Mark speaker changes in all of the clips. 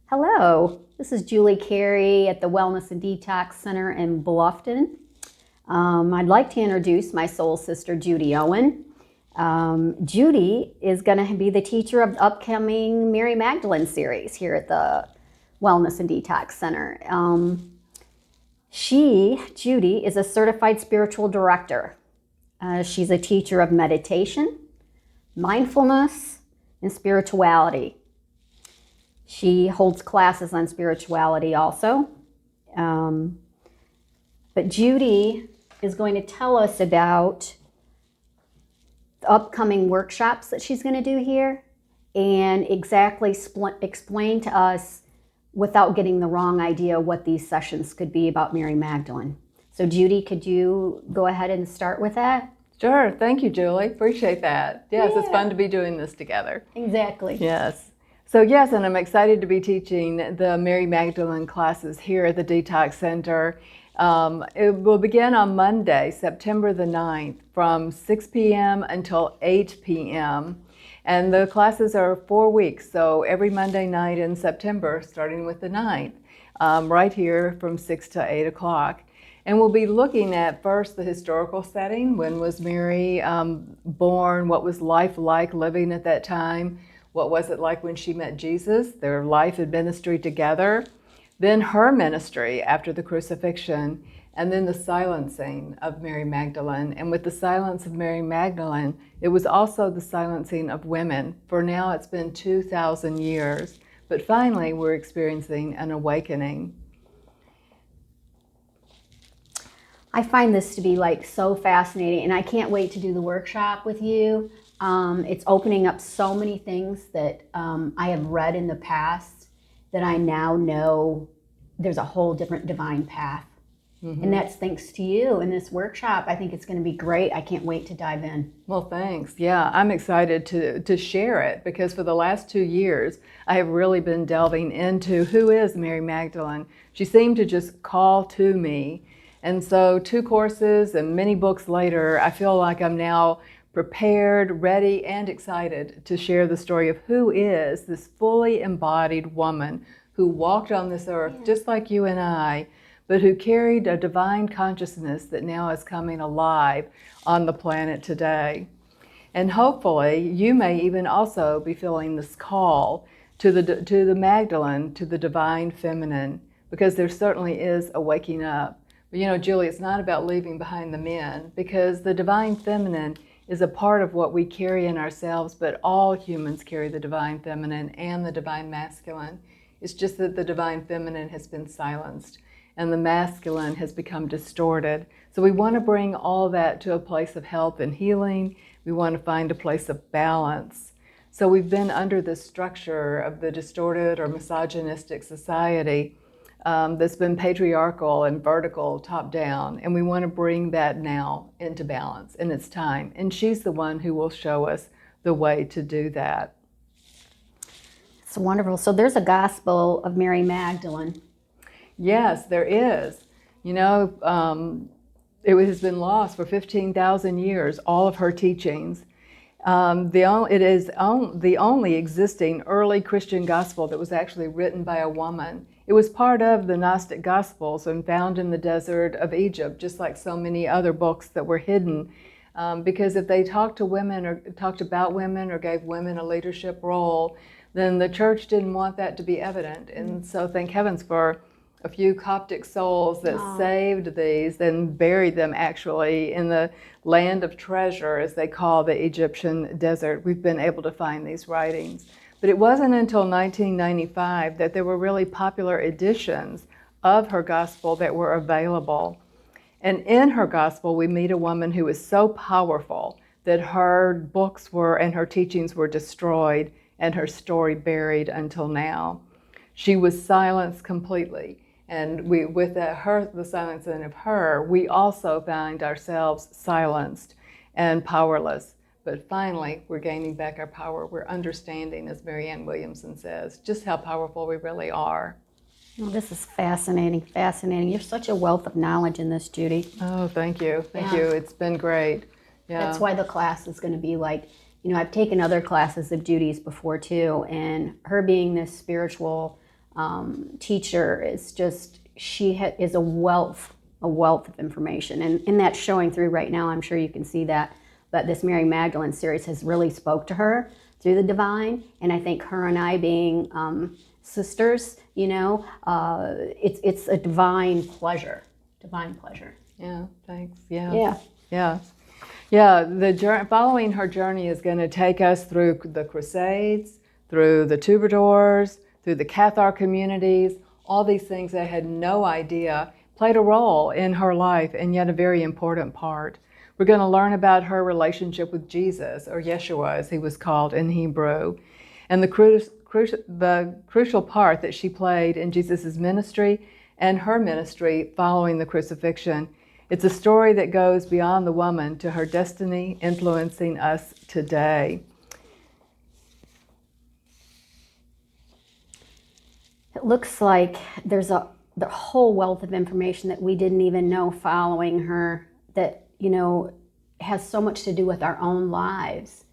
Speaker 1: Hello, this is Julie Carey at the Wellness and Detox Center in Bluffton. I'd like to introduce my soul sister, Judy Owen. Judy is going to be the teacher of the upcoming Mary Magdalene series here at the Wellness and Detox Center. Judy, is a certified spiritual director. She's a teacher of meditation, mindfulness, and spirituality. She holds classes on spirituality also. But Judy is going to tell us about the upcoming workshops that she's going to do here and exactly explain to us, without getting the wrong idea, what these sessions could be about Mary Magdalene. So Judy, could you go ahead and start with that?
Speaker 2: Sure. Thank you, Julie. Appreciate that. Yes, It's fun to be doing this together.
Speaker 1: Exactly.
Speaker 2: Yes. So yes, and I'm excited to be teaching the Mary Magdalene classes here at the Detox Center. It will begin on Monday, September the 9th, from 6 p.m. until 8 p.m. And the classes are 4 weeks, so every Monday night in September, starting with the 9th, right here from 6 to 8 o'clock. And we'll be looking at first the historical setting. When was Mary born? What was life like living at that time? What was it like when she met Jesus? Their life and ministry together. Then her ministry after the crucifixion, and then the silencing of Mary Magdalene. And with the silence of Mary Magdalene, it was also the silencing of women. For now, it's been 2,000 years. But finally, we're experiencing an awakening.
Speaker 1: I find this to be so fascinating, and I can't wait to do the workshop with you. It's opening up so many things that I have read in the past that I now know there's a whole different divine path. Mm-hmm. And that's thanks to you in this workshop. I think it's going to be great. I can't wait to dive in.
Speaker 2: Well, thanks. Yeah, I'm excited to share it, because for the last 2 years, I have really been delving into who is Mary Magdalene. She seemed to just call to me. And so 2 courses and many books later, I feel like I'm now prepared, ready, and excited to share the story of who is this fully embodied woman who walked on this earth just like you and I, but who carried a divine consciousness that now is coming alive on the planet today. And hopefully you may even also be feeling this call to the Magdalene, to the divine feminine, because there certainly is a waking up. But you know, Julie, it's not about leaving behind the men, because the divine feminine is a part of what we carry in ourselves, but all humans carry the divine feminine and the divine masculine. It's just that the divine feminine has been silenced and the masculine has become distorted. So we want to bring all that to a place of health and healing. We want to find a place of balance. So we've been under the structure of the distorted or misogynistic society that's been patriarchal and vertical, top down, and we want to bring that now into balance, and it's time. And she's the one who will show us the way to do that.
Speaker 1: It's wonderful. So there's a gospel of Mary Magdalene.
Speaker 2: Yes, there is. You know, it has been lost for 15,000 years, all of her teachings. It is the only existing early Christian gospel that was actually written by a woman. It was part of the Gnostic Gospels and found in the desert of Egypt, just like so many other books that were hidden. Because if they talked to women or talked about women or gave women a leadership role, then the church didn't want that to be evident. And so thank heavens for a few Coptic souls that saved these and buried them actually in the land of treasure, as they call the Egyptian desert. We've been able to find these writings. But it wasn't until 1995 that there were really popular editions of her gospel that were available. And in her gospel, we meet a woman who is so powerful that her books and her teachings were destroyed and her story buried until now. She was silenced completely. And with the silencing of her, we also found ourselves silenced and powerless. But finally, we're gaining back our power. We're understanding, as Marianne Williamson says, just how powerful we really are.
Speaker 1: Oh, this is fascinating, fascinating. You're such a wealth of knowledge in this, Judy.
Speaker 2: Oh, thank you. Thank you. It's been great. Yeah.
Speaker 1: That's why the class is going to be I've taken other classes of Judy's before too, and her being this spiritual teacher is just, is a wealth of information. And that's showing through right now. I'm sure you can see that. But this Mary Magdalene series has really spoke to her through the divine. And I think her and I being sisters, it's a divine pleasure. Divine pleasure.
Speaker 2: Yeah, thanks. Yeah.
Speaker 1: Yeah.
Speaker 2: Yeah. Yeah, following her journey is going to take us through the crusades, through the troubadours, through the Cathar communities, all these things I had no idea played a role in her life, and yet a very important part. We're going to learn about her relationship with Jesus, or Yeshua as he was called in Hebrew, and the crucial part that she played in Jesus' ministry and her ministry following the crucifixion. It's a story that goes beyond the woman to her destiny, influencing us today.
Speaker 1: It looks like there's the whole wealth of information that we didn't even know following her that, has so much to do with our own lives,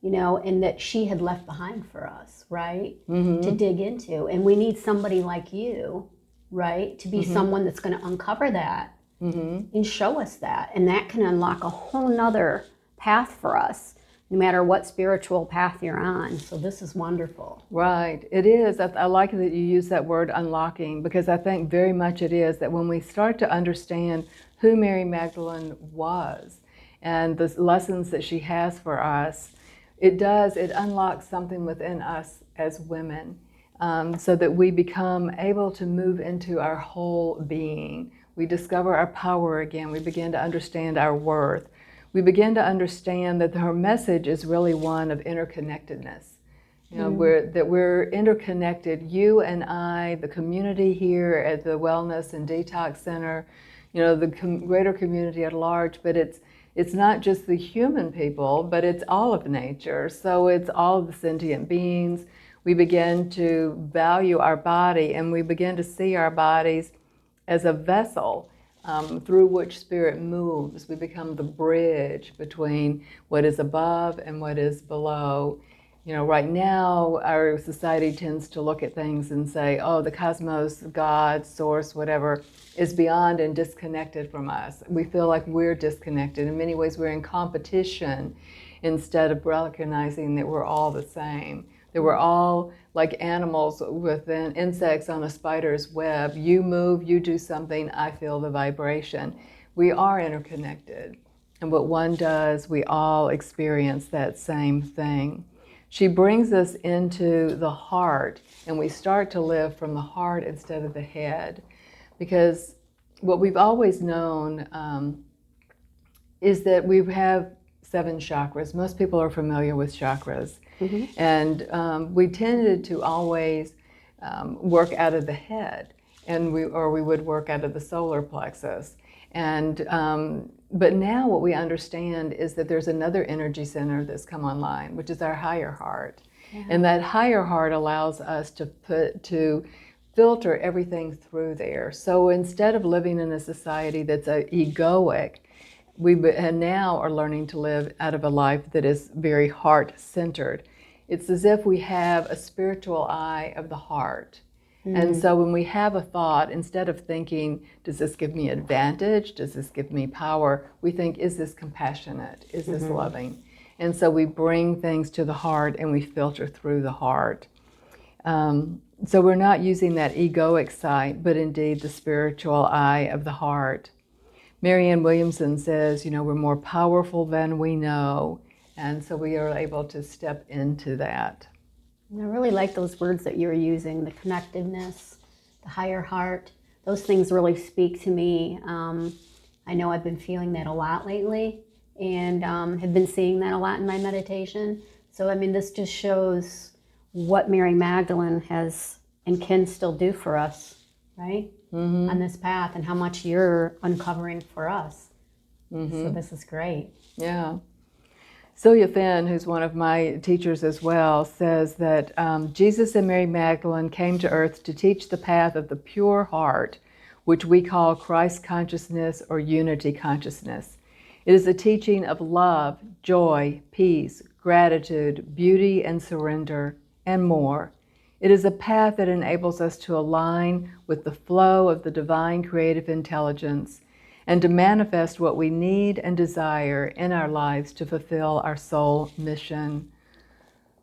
Speaker 1: and that she had left behind for us, right? Mm-hmm. To dig into. And we need somebody like you, right? To be mm-hmm. someone that's going to uncover that mm-hmm. and show us that. And that can unlock a whole nother path for us, no matter what spiritual path you're on. So this is wonderful.
Speaker 2: Right, it is. I like that you use that word unlocking, because I think very much it is that when we start to understand who Mary Magdalene was and the lessons that she has for us, it unlocks something within us as women, so that we become able to move into our whole being. We discover our power again. We begin to understand our worth. We begin to understand that her message is really one of interconnectedness. We're interconnected, you and I, the community here at the Wellness and Detox Center, the greater community at large, but it's not just the human people, but it's all of nature. So it's all of the sentient beings. We begin to value our body, and we begin to see our bodies as a vessel through which spirit moves. We become the bridge between what is above and what is below. Right now, our society tends to look at things and say, oh, the cosmos, God, source, whatever, is beyond and disconnected from us. We feel like we're disconnected. In many ways, we're in competition instead of recognizing that we're all the same, that we're all like animals within insects on a spider's web. You move, you do something, I feel the vibration. We are interconnected. And what one does, we all experience that same thing. She brings us into the heart, and we start to live from the heart instead of the head. Because what we've always known is that we have 7 chakras. Most people are familiar with chakras. Mm-hmm. And we tended to always work out of the head, and we would work out of the solar plexus. And but now what we understand is that there's another energy center that's come online, which is our higher heart. Yeah. And that higher heart allows us to filter everything through there. So instead of living in a society that's egoic, we now are learning to live out of a life that is very heart-centered. It's as if we have a spiritual eye of the heart. Mm. And so when we have a thought, instead of thinking, does this give me advantage? Does this give me power? We think, is this compassionate? Is this mm-hmm. loving? And so we bring things to the heart and we filter through the heart. So we're not using that egoic sight, but indeed the spiritual eye of the heart. Marianne Williamson says, we're more powerful than we know. And so we are able to step into that.
Speaker 1: I really like those words that you're using, the connectiveness, the higher heart. Those things really speak to me. I know I've been feeling that a lot lately, and have been seeing that a lot in my meditation. So, this just shows what Mary Magdalene has and can still do for us, right? Mm-hmm. On this path, and how much you're uncovering for us. Mm-hmm. So this is great.
Speaker 2: Yeah. Celia Finn, who's one of my teachers as well, says that Jesus and Mary Magdalene came to earth to teach the path of the pure heart, which we call Christ consciousness or unity consciousness. It is a teaching of love, joy, peace, gratitude, beauty, and surrender, and more. It is a path that enables us to align with the flow of the divine creative intelligence and to manifest what we need and desire in our lives to fulfill our soul mission.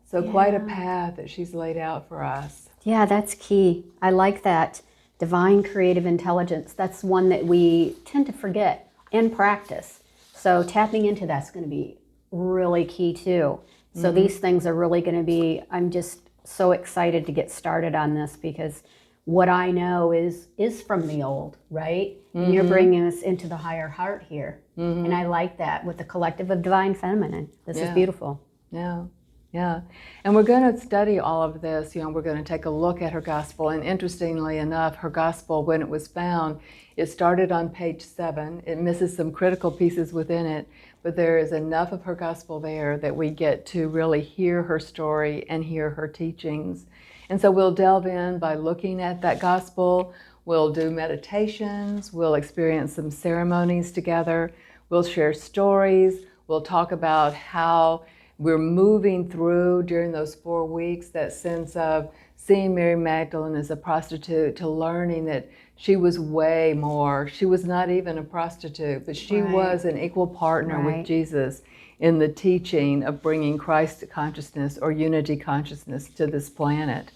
Speaker 2: So quite a path that she's laid out for us.
Speaker 1: Yeah, that's key. I like that. Divine creative intelligence. That's one that we tend to forget in practice. So tapping into that's going to be really key too. So these things are really going to be, I'm just so excited to get started on this because what I know is from the old, right? And you're bringing us into the higher heart here. And I like that with the collective of divine feminine. This is beautiful.
Speaker 2: Yeah. Yeah, and we're going to study all of this. We're going to take a look at her gospel. And interestingly enough, her gospel, when it was found, it started on page 7. It misses some critical pieces within it, but there is enough of her gospel there that we get to really hear her story and hear her teachings. And so we'll delve in by looking at that gospel. We'll do meditations. We'll experience some ceremonies together. We'll share stories. We'll talk about how we're moving through during those 4 weeks that sense of seeing Mary Magdalene as a prostitute to learning that she was way more. She was not even a prostitute, but she was an equal partner with Jesus in the teaching of bringing Christ consciousness or unity consciousness to this planet.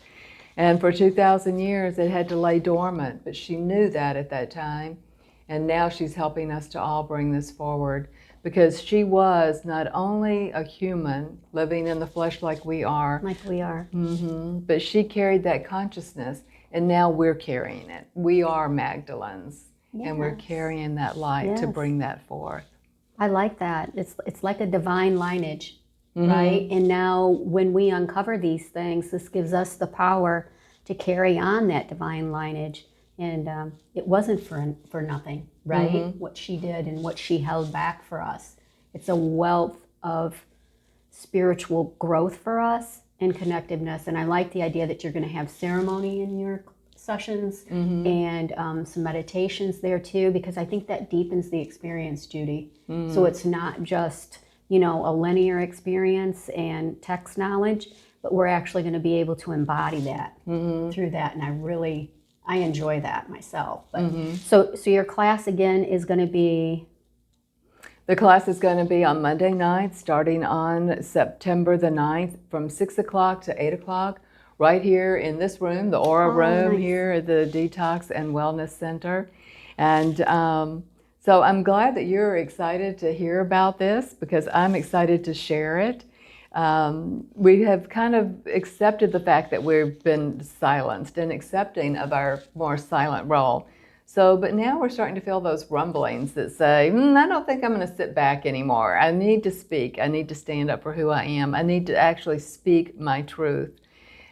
Speaker 2: And for 2,000 years it had to lay dormant, but she knew that at that time. And now she's helping us to all bring this forward. Because she was not only a human living in the flesh like we are.
Speaker 1: Like we are.
Speaker 2: But she carried that consciousness, and now we're carrying it. We are Magdalenes, and we're carrying that light to bring that forth.
Speaker 1: I like that. It's like a divine lineage, right? And now when we uncover these things, this gives us the power to carry on that divine lineage. And it wasn't for nothing, right? What she did and what she held back for us. It's a wealth of spiritual growth for us and connectiveness. And I like the idea that you're going to have ceremony in your sessions and some meditations there too, because I think that deepens the experience, Judy. So it's not just, a linear experience and text knowledge, but we're actually going to be able to embody that through that. And I enjoy that myself. But so your class again is going to be?
Speaker 2: The class is going to be on Monday night, starting on September the 9th from 6 o'clock to 8 o'clock, right here in this room, the Aura room here at the Detox and Wellness Center. And so I'm glad that you're excited to hear about this because I'm excited to share it. We have kind of accepted the fact that we've been silenced and accepting of our more silent role. So, but now we're starting to feel those rumblings that say, I don't think I'm going to sit back anymore. I need to speak. I need to stand up for who I am. I need to actually speak my truth.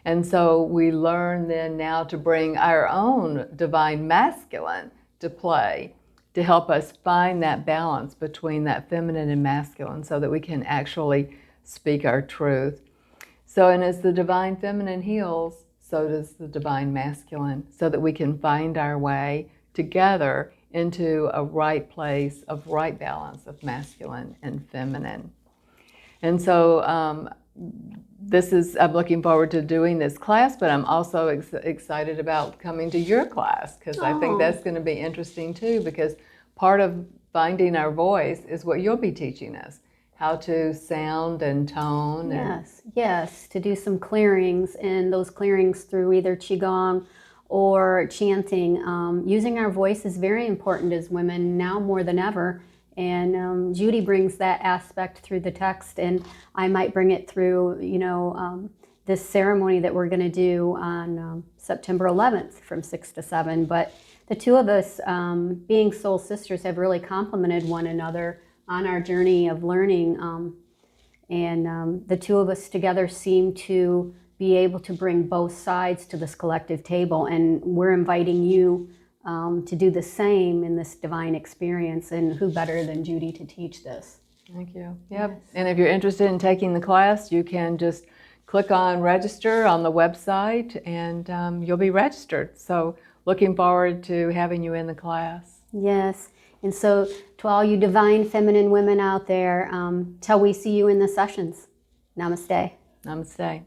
Speaker 2: And so we learn then now to bring our own divine masculine to play to help us find that balance between that feminine and masculine so that we can actually speak our truth. So, and as the divine feminine heals, so does the divine masculine, so that we can find our way together into a right place of right balance of masculine and feminine. And so I'm looking forward to doing this class, but I'm also excited about coming to your class because I think that's going to be interesting too, because part of finding our voice is what you'll be teaching us. How to sound and tone.
Speaker 1: Yes, to do some clearings, and those clearings through either Qigong or chanting. Using our voice is very important as women now more than ever, and Judy brings that aspect through the text, and I might bring it through, this ceremony that we're going to do on September 11th from 6 to 7. But the two of us, being soul sisters, have really complemented one another on our journey of learning, and the two of us together seem to be able to bring both sides to this collective table, and we're inviting you to do the same in this divine experience, and who better than Judy to teach this?
Speaker 2: Thank you. Yep. Yes. And if you're interested in taking the class, you can just click on register on the website and you'll be registered. So looking forward to having you in the class.
Speaker 1: Yes. And so to all you divine feminine women out there, till we see you in the sessions, namaste.
Speaker 2: Namaste.